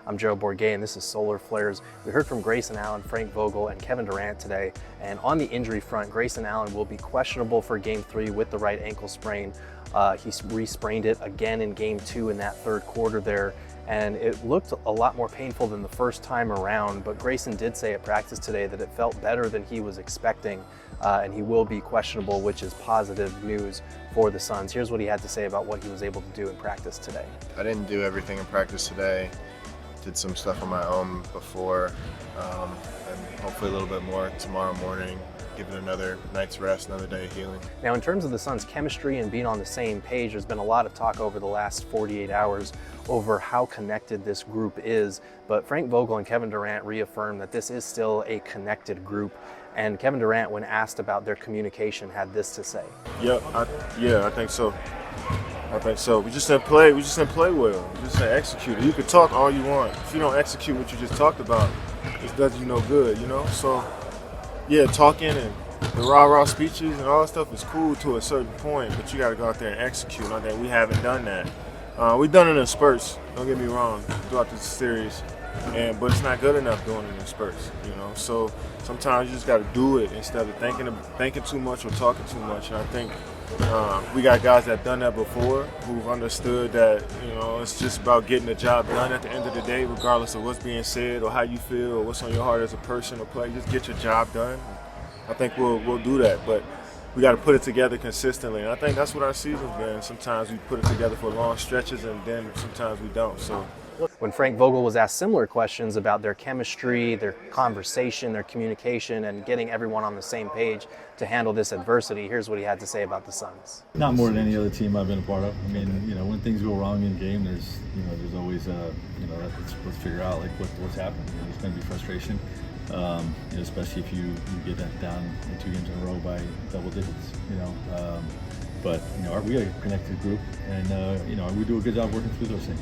I'm Gerald Bourguet, and this is Solar Flares. We heard from Grayson Allen, Frank Vogel, and Kevin Durant today. And on the injury front, Grayson Allen will be questionable for Game 3 with the right ankle sprain. He re-sprained it again in Game 2 in that third quarter there, and it looked a lot more painful than the first time around, but Grayson did say at practice today that it felt better than he was expecting, and he will be questionable, which is positive news for the Suns. Here's what he had to say about what he was able to do in practice today. I didn't do everything in practice today. Did some stuff on my own before, and hopefully a little bit more tomorrow morning. Give it another night's rest, another day of healing. Now, in terms of the Suns' chemistry and being on the same page, there's been a lot of talk over the last 48 hours over how connected this group is. But Frank Vogel and Kevin Durant reaffirmed that this is still a connected group. And Kevin Durant, when asked about their communication, had this to say. Yeah, I think so. We just didn't play. We just didn't play well. We just didn't execute. You can talk all you want. If you don't execute what you just talked about, it does you no good, you know. So, yeah, talking and the rah-rah speeches and all that stuff is cool to a certain point, but you got to go out there and execute. And I think we haven't done that. We've done it in spurts. Don't get me wrong, throughout this series, but it's not good enough doing it in spurts, you know. So sometimes you just got to do it instead of thinking too much or talking too much. And I think we got guys that have done that before who've understood that, you know, it's just about getting the job done at the end of the day, regardless of what's being said or how you feel or what's on your heart as a person or player. Just get your job done. I think we'll do that, but we got to put it together consistently. And I think that's what our season's been. Sometimes we put it together for long stretches, and then sometimes we don't. So. When Frank Vogel was asked similar questions about their chemistry, their conversation, their communication, and getting everyone on the same page to handle this adversity, here's what he had to say about the Suns. Not more than any other team I've been a part of. I mean, you know, when things go wrong in game, there's always, let's figure out like what's happening. You know, there's going to be frustration, especially if you get that down in 2 games in a row by double digits. But we are a connected group, and we do a good job working through those things.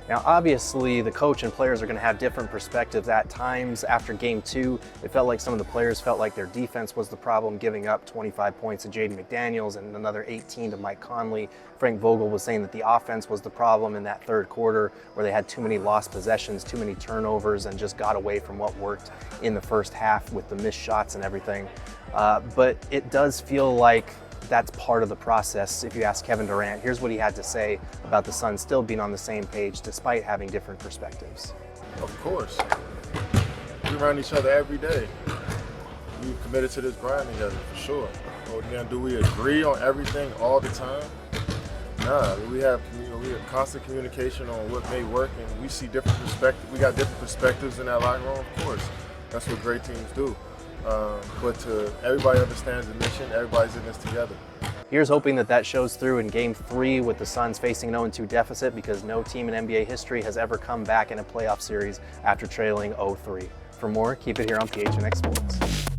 Now, obviously, the coach and players are going to have different perspectives at times. After Game 2, it felt like some of the players felt like their defense was the problem, giving up 25 points to Jaden McDaniels and another 18 to Mike Conley. Frank Vogel was saying that the offense was the problem in that third quarter, where they had too many lost possessions, too many turnovers, and just got away from what worked in the first half with the missed shots and everything. But it does feel like that's part of the process. If you ask Kevin Durant, here's what he had to say about the Suns still being on the same page despite having different perspectives. Of course. We run each other every day. We've committed to this grind together, for sure. Now, do we agree on everything all the time? Nah, we have constant communication on what may work, and we see different perspectives. We got different perspectives in that locker room, of course. That's what great teams do. But everybody understands the mission, everybody's in this together. Here's hoping that shows through in Game 3 with the Suns facing an 0-2 deficit, because no team in NBA history has ever come back in a playoff series after trailing 0-3. For more, keep it here on PHNX Sports.